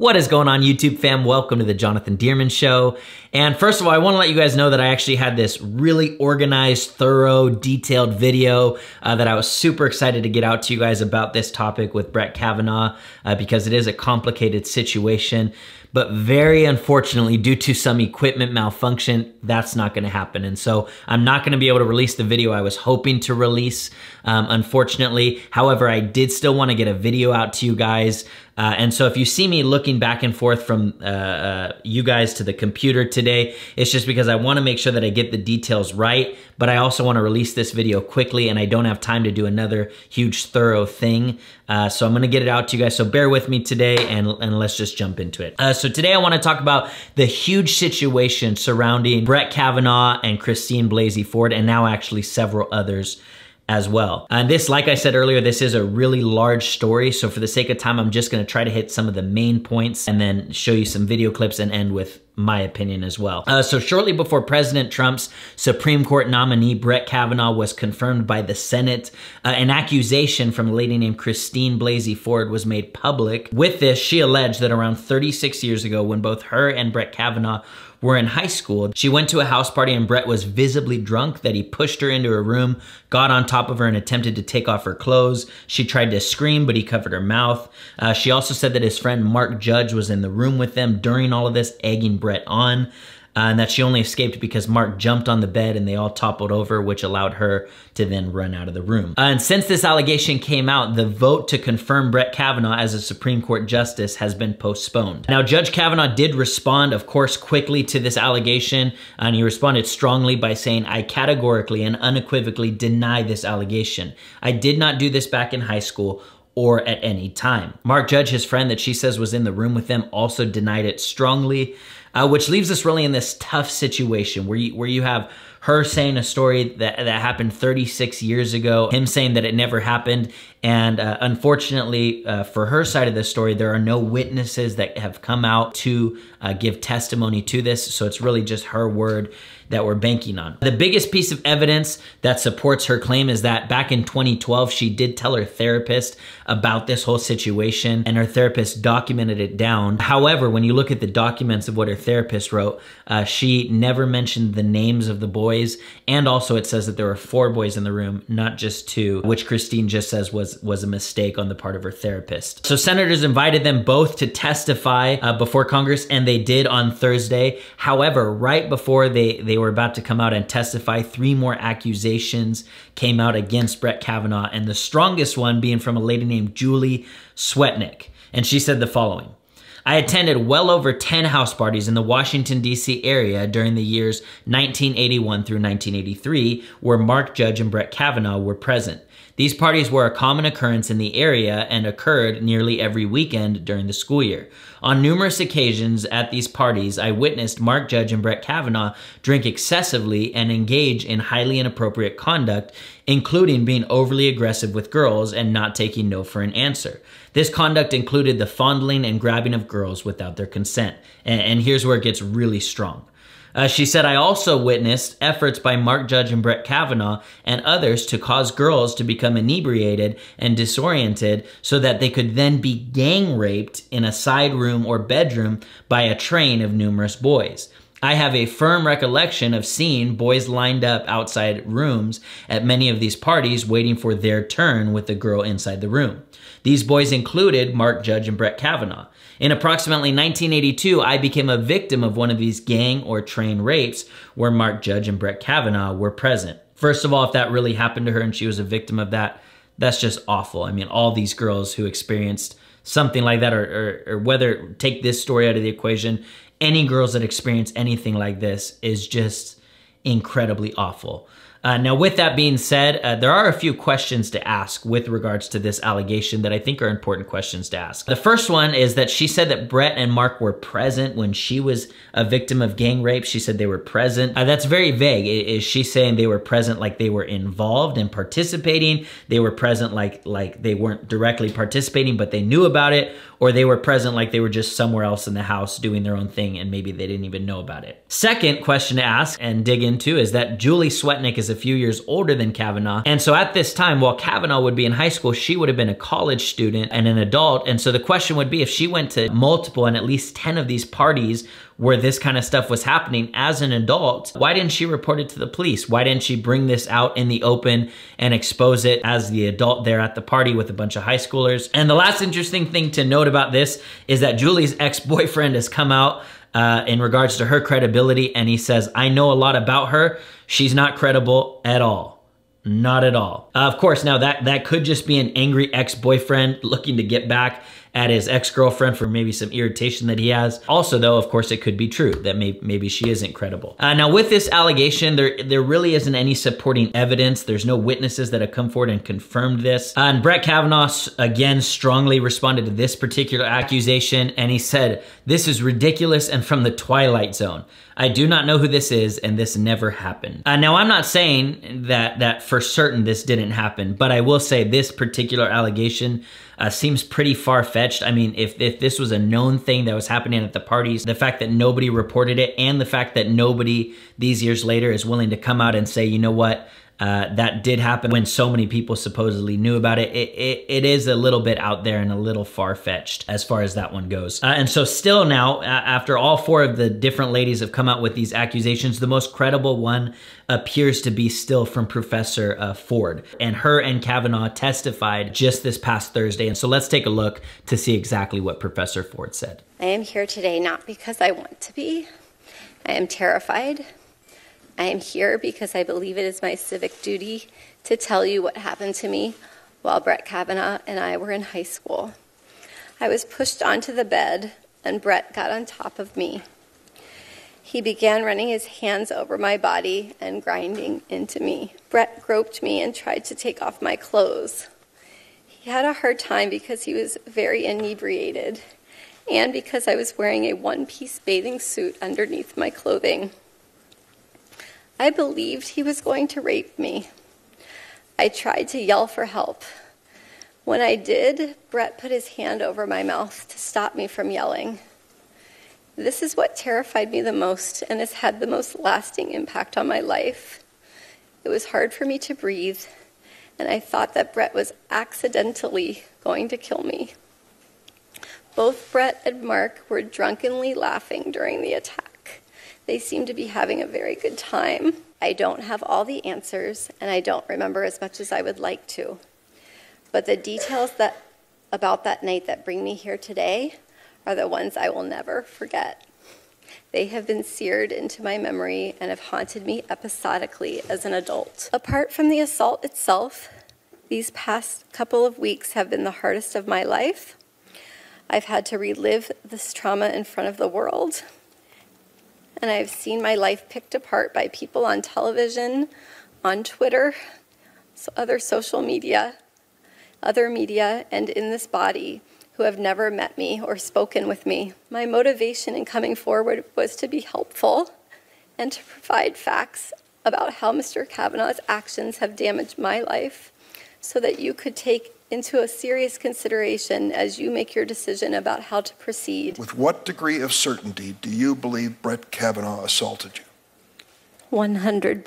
What is going on, YouTube fam? Welcome to the Jonathan Dearman Show. And first of all, I want to let you guys know that I actually had this really organized, thorough, detailed video that I was super excited to get out to you guys about this topic with Brett Kavanaugh because it is a complicated situation. But very unfortunately, due to some equipment malfunction, that's not going to happen. And so I'm not going to be able to release the video I was hoping to release, unfortunately. However, I did still want to get a video out to you guys. And so if you see me looking back and forth from you guys to the computer today, it's just because I want to make sure that I get the details right, but I also want to release this video quickly and I don't have time to do another huge thorough thing. So I'm going to get it out to you guys. So bear with me today and let's just jump into it. So today I want to talk about the huge situation surrounding Brett Kavanaugh and Christine Blasey Ford, and now actually several others as well. And this, like I said earlier, this is a really large story. So for the sake of time, I'm just going to try to hit some of the main points and then show you some video clips and end with my opinion as well. So shortly before President Trump's Supreme Court nominee, Brett Kavanaugh, was confirmed by the Senate, an accusation from a lady named Christine Blasey Ford was made public. With this, she alleged that around 36 years ago, when both her and Brett Kavanaugh were in high school, she went to a house party and Brett was visibly drunk, that he pushed her into a room, got on top of her and attempted to take off her clothes. She tried to scream, but he covered her mouth. She also said that his friend Mark Judge was in the room with them during all of this, egging Brett on. And that she only escaped because Mark jumped on the bed and they all toppled over, which allowed her to then run out of the room. And since this allegation came out, the vote to confirm Brett Kavanaugh as a Supreme Court justice has been postponed. Now, Judge Kavanaugh did respond, of course, quickly to this allegation, and he responded strongly by saying, "I categorically and unequivocally deny this allegation. I did not do this back in high school or at any time." Mark Judge, his friend that she says was in the room with them, also denied it strongly. Which leaves us really in this tough situation where you have her saying a story that happened 36 years ago, him saying that it never happened, and unfortunately for her side of the story, there are no witnesses that have come out to give testimony to this, so it's really just her word that we're banking on. The biggest piece of evidence that supports her claim is that back in 2012, she did tell her therapist about this whole situation, and her therapist documented it down. However, when you look at the documents of what her therapist wrote, she never mentioned the names of the boys, and also it says that there were 4 boys in the room, not just 2, which Christine just says was a mistake on the part of her therapist. So senators invited them both to testify before Congress, and they did on Thursday. However, right before they were about to come out and testify, 3 more accusations came out against Brett Kavanaugh, and the strongest one being from a lady named Julie Swetnick. And she said the following: "I attended well over 10 house parties in the Washington, D.C. area during the years 1981 through 1983, where Mark Judge and Brett Kavanaugh were present. These parties were a common occurrence in the area and occurred nearly every weekend during the school year. On numerous occasions at these parties, I witnessed Mark Judge and Brett Kavanaugh drink excessively and engage in highly inappropriate conduct, including being overly aggressive with girls and not taking no for an answer. This conduct included the fondling and grabbing of girls without their consent." And here's where it gets really strong. She said, "I also witnessed efforts by Mark Judge and Brett Kavanaugh and others to cause girls to become inebriated and disoriented so that they could then be gang raped in a side room or bedroom by a train of numerous boys. I have a firm recollection of seeing boys lined up outside rooms at many of these parties waiting for their turn with the girl inside the room. These boys included Mark Judge and Brett Kavanaugh. In approximately 1982, I became a victim of one of these gang or train rapes where Mark Judge and Brett Kavanaugh were present." First of all, if that really happened to her and she was a victim of that, that's just awful. I mean, all these girls who experienced something like that, or whether, take this story out of the equation, any girls that experience anything like this is just incredibly awful. Now, with that being said, there are a few questions to ask with regards to this allegation that I think are important questions to ask. The first one is that she said that Brett and Mark were present when she was a victim of gang rape. She said they were present. That's very vague. Is she saying they were present like they were involved and participating? They were present like they weren't directly participating, but they knew about it? or they were present like they were just somewhere else in the house doing their own thing and maybe they didn't even know about it. Second question to ask and dig into is that Julie Swetnick is a few years older than Kavanaugh. And so at this time, while Kavanaugh would be in high school, she would have been a college student and an adult. And so the question would be, if she went to multiple and at least 10 of these parties where this kind of stuff was happening as an adult, why didn't she report it to the police? Why didn't she bring this out in the open and expose it as the adult there at the party with a bunch of high schoolers? And the last interesting thing to note about this is that Julie's ex-boyfriend has come out in regards to her credibility, and he says, I know a lot about her. She's not credible at all. Not at all. Of course, now that could just be an angry ex-boyfriend looking to get back at his ex-girlfriend for maybe some irritation that he has. Also, though, of course, it could be true that maybe she isn't credible. Now, with this allegation, there really isn't any supporting evidence. There's no witnesses that have come forward and confirmed this. And Brett Kavanaugh, again, strongly responded to this particular accusation, and he said, "This is ridiculous and from the Twilight Zone. I do not know who this is, and this never happened." Now, I'm not saying that for certain this didn't happen, but I will say this particular allegation seems pretty far-fetched. I mean, if this was a known thing that was happening at the parties, the fact that nobody reported it and the fact that nobody these years later is willing to come out and say, you know what, that did happen when so many people supposedly knew about it. It is a little bit out there and a little far-fetched as far as that one goes. And so still now, after all four of the different ladies have come out with these accusations, the most credible one appears to be still from Professor Ford. And her and Kavanaugh testified just this past Thursday. And so let's take a look to see exactly what Professor Ford said. I am here today not because I want to be. I am terrified. I am here because I believe it is my civic duty to tell you what happened to me while Brett Kavanaugh and I were in high school. I was pushed onto the bed and Brett got on top of me. He began running his hands over my body and grinding into me. Brett groped me and tried to take off my clothes. He had a hard time because he was very inebriated and because I was wearing a one-piece bathing suit underneath my clothing. I believed he was going to rape me. I tried to yell for help. When I did, Brett put his hand over my mouth to stop me from yelling. This is what terrified me the most and has had the most lasting impact on my life. It was hard for me to breathe, and I thought that Brett was accidentally going to kill me. Both Brett and Mark were drunkenly laughing during the attack. They seem to be having a very good time. I don't have all the answers, and I don't remember as much as I would like to. But the details about that night that bring me here today are the ones I will never forget. They have been seared into my memory and have haunted me episodically as an adult. Apart from the assault itself, these past couple of weeks have been the hardest of my life. I've had to relive this trauma in front of the world. And I've seen my life picked apart by people on television, on Twitter, other social media, other media, and in this body who have never met me or spoken with me. My motivation in coming forward was to be helpful and to provide facts about how Mr. Kavanaugh's actions have damaged my life so that you could take into a serious consideration as you make your decision about how to proceed. With what degree of certainty do you believe Brett Kavanaugh assaulted you? 100%.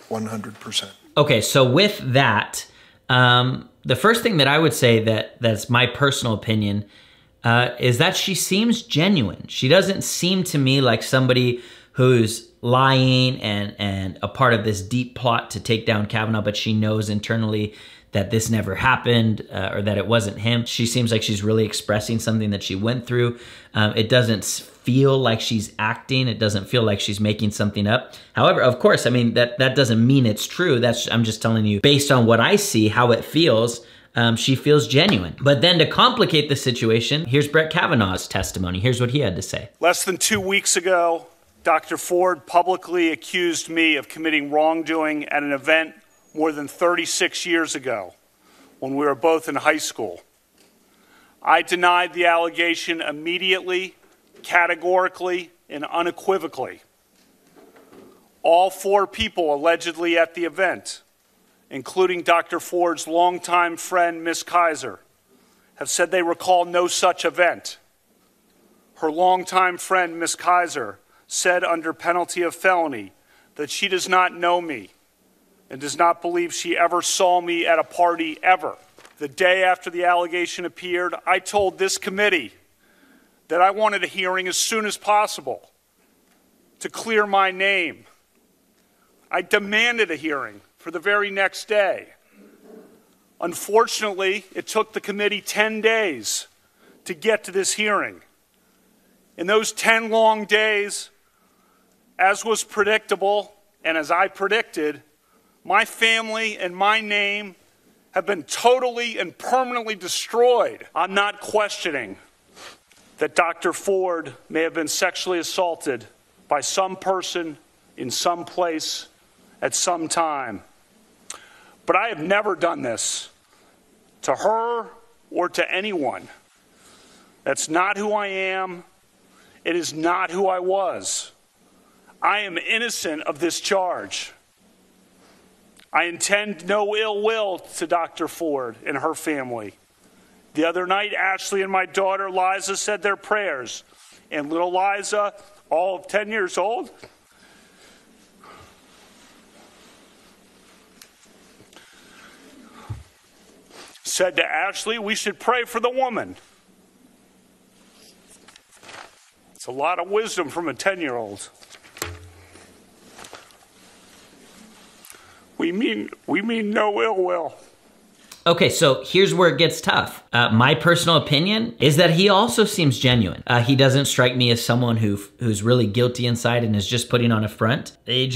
100%. Okay, so with that, the first thing that I would say that's my personal opinion is that she seems genuine. She doesn't seem to me like somebody who's lying and a part of this deep plot to take down Kavanaugh, but she knows internally that this never happened or that it wasn't him. She seems like she's really expressing something that she went through. It doesn't feel like she's acting. It doesn't feel like she's making something up. However, of course, I mean, that doesn't mean it's true. I'm just telling you, based on what I see, how it feels, she feels genuine. But then to complicate the situation, here's Brett Kavanaugh's testimony. Here's what he had to say. Less than 2 weeks ago, Dr. Ford publicly accused me of committing wrongdoing at an event more than 36 years ago when we were both in high school. I denied the allegation immediately, categorically, and unequivocally. All four people allegedly at the event, including Dr. Ford's longtime friend, Ms. Kaiser, have said they recall no such event. Her longtime friend, Ms. Kaiser, said under penalty of felony that she does not know me and does not believe she ever saw me at a party ever. The day after the allegation appeared, I told this committee that I wanted a hearing as soon as possible to clear my name. I demanded a hearing for the very next day. Unfortunately, it took the committee 10 days to get to this hearing. In those 10 long days, as was predictable and as I predicted, my family and my name have been totally and permanently destroyed. I'm not questioning that Dr. Ford may have been sexually assaulted by some person in some place at some time. But I have never done this to her or to anyone. That's not who I am. It is not who I was. I am innocent of this charge. I intend no ill will to Dr. Ford and her family. The other night, Ashley and my daughter Liza said their prayers, and little Liza, all of 10 years old, said to Ashley, we should pray for the woman. It's a lot of wisdom from a 10-year-old. We mean no ill will. Okay, so here's where it gets tough. My personal opinion is that he also seems genuine. He doesn't strike me as someone who's really guilty inside and is just putting on a front. He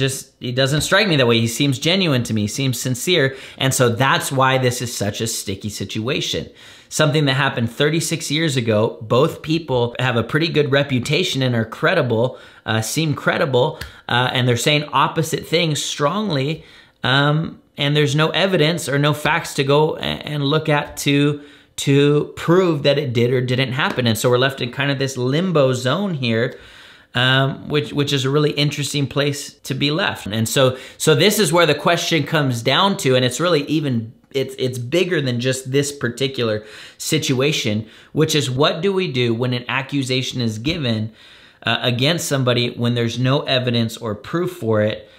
doesn't strike me that way. He seems genuine to me, seems sincere. And so that's why this is such a sticky situation. Something that happened 36 years ago, both people have a pretty good reputation and are credible, seem credible, and they're saying opposite things strongly. And there's no evidence or no facts to go and look at to prove that it did or didn't happen. And so we're left in kind of this limbo zone here, which is a really interesting place to be left. And so this is where the question comes down to, and it's really it's bigger than just this particular situation, which is what do we do when an accusation is given against somebody when there's no evidence or proof for it?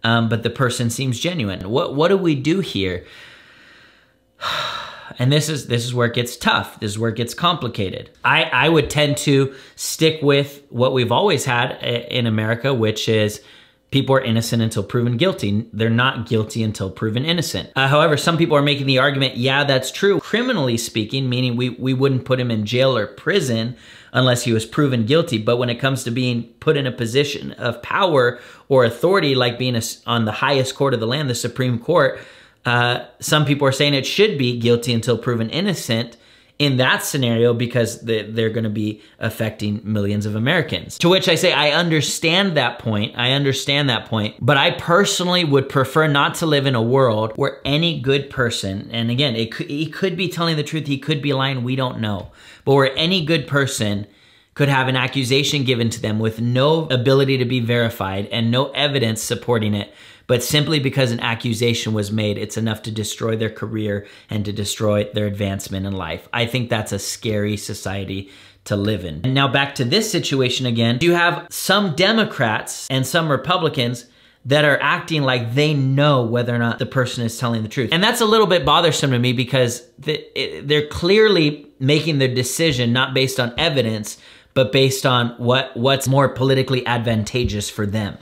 But the person seems genuine. What do we do here? And this is where it gets tough. This is where it gets complicated. I would tend to stick with what we've always had in America, which is people are innocent until proven guilty. They're not guilty until proven innocent. However, some people are making the argument, yeah, that's true. Criminally speaking, meaning we wouldn't put him in jail or prison unless he was proven guilty. But when it comes to being put in a position of power or authority, like being on the highest court of the land, the Supreme Court, some people are saying it should be guilty until proven innocent in that scenario because they're going to be affecting millions of Americans. To which I say, I understand that point. But I personally would prefer not to live in a world where any good person, and again, he could be telling the truth, he could be lying, we don't know. But where any good person could have an accusation given to them with no ability to be verified and no evidence supporting it, but simply because an accusation was made, it's enough to destroy their career and to destroy their advancement in life. I think that's a scary society to live in. And now back to this situation again. You have some Democrats and some Republicans that are acting like they know whether or not the person is telling the truth. And that's a little bit bothersome to me because they're clearly making their decision not based on evidence, but based on what's more politically advantageous for them.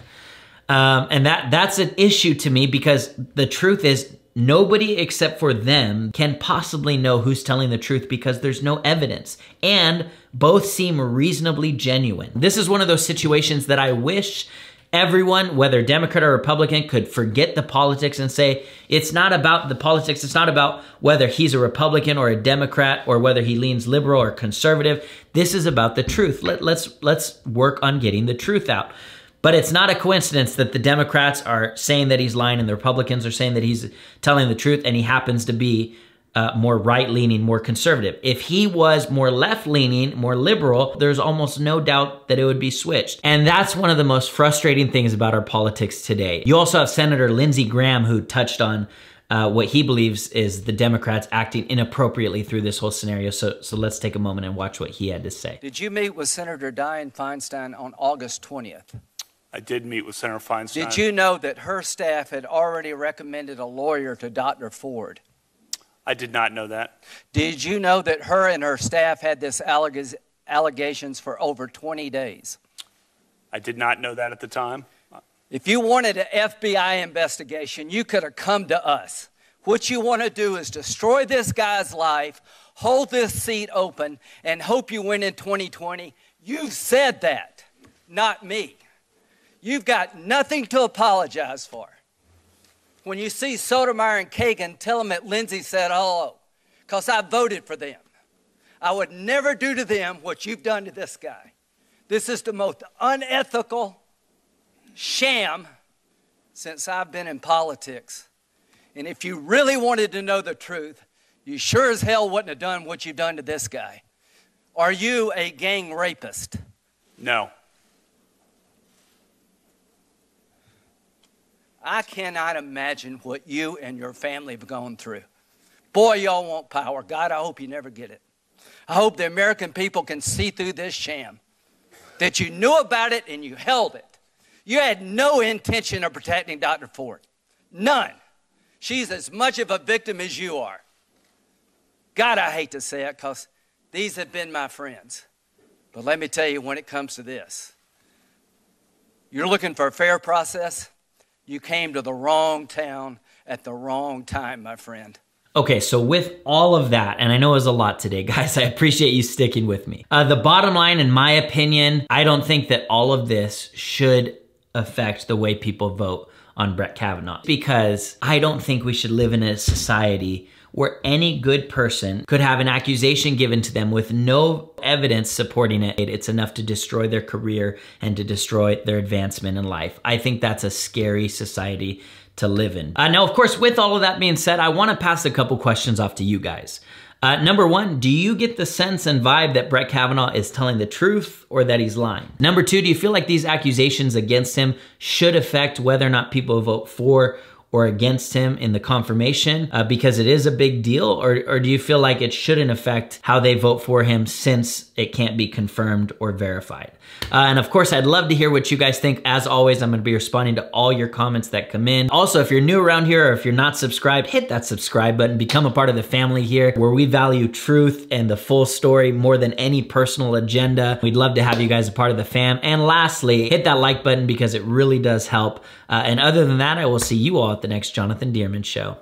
And that's an issue to me because the truth is nobody except for them can possibly know who's telling the truth because there's no evidence. And both seem reasonably genuine. This is one of those situations that I wish everyone, whether Democrat or Republican, could forget the politics and say, it's not about the politics. It's not about whether he's a Republican or a Democrat or whether he leans liberal or conservative. This is about the truth. Let's work on getting the truth out. But it's not a coincidence that the Democrats are saying that he's lying and the Republicans are saying that he's telling the truth, and he happens to be more right-leaning, more conservative. If he was more left-leaning, more liberal, there's almost no doubt that it would be switched. And that's one of the most frustrating things about our politics today. You also have Senator Lindsey Graham, who touched on what he believes is the Democrats acting inappropriately through this whole scenario. So let's take a moment and watch what he had to say. Did you meet with Senator Dianne Feinstein on August 20th? I did meet with Senator Feinstein. Did you know that her staff had already recommended a lawyer to Dr. Ford? I did not know that. Did you know that her and her staff had this allegations for over 20 days? I did not know that at the time. If you wanted an FBI investigation, you could have come to us. What you want to do is destroy this guy's life, hold this seat open, and hope you win in 2020. You said that, not me. You've got nothing to apologize for. When you see Sotomayor and Kagan, tell them that Lindsay said hello, because I voted for them. I would never do to them what you've done to this guy. This is the most unethical sham since I've been in politics. And if you really wanted to know the truth, you sure as hell wouldn't have done what you've done to this guy. Are you a gang rapist? No. I cannot imagine what you and your family have gone through. Boy, y'all want power. God, I hope you never get it. I hope the American people can see through this sham, that you knew about it and you held it. You had no intention of protecting Dr. Ford. None. She's as much of a victim as you are. God, I hate to say it because these have been my friends. But let me tell you, when it comes to this, you're looking for a fair process. You came to the wrong town at the wrong time, my friend. Okay, so with all of that, and I know it was a lot today, guys, I appreciate you sticking with me. The bottom line, in my opinion, I don't think that all of this should affect the way people vote on Brett Kavanaugh, because I don't think we should live in a society where any good person could have an accusation given to them with no evidence supporting it. It's enough to destroy their career and to destroy their advancement in life. I think that's a scary society to live in. Now, of course, with all of that being said, I want to pass a couple questions off to you guys. Number one, do you get the sense and vibe that Brett Kavanaugh is telling the truth or that he's lying? Number two, do you feel like these accusations against him should affect whether or not people vote for or against him in the confirmation because it is a big deal? Or do you feel like it shouldn't affect how they vote for him since it can't be confirmed or verified? And of course, I'd love to hear what you guys think. As always, I'm gonna be responding to all your comments that come in. Also, if you're new around here or if you're not subscribed, hit that subscribe button, become a part of the family here where we value truth and the full story more than any personal agenda. We'd love to have you guys a part of the fam. And lastly, hit that like button because it really does help. And other than that, I will see you all at the next Jonathan Dierman Show.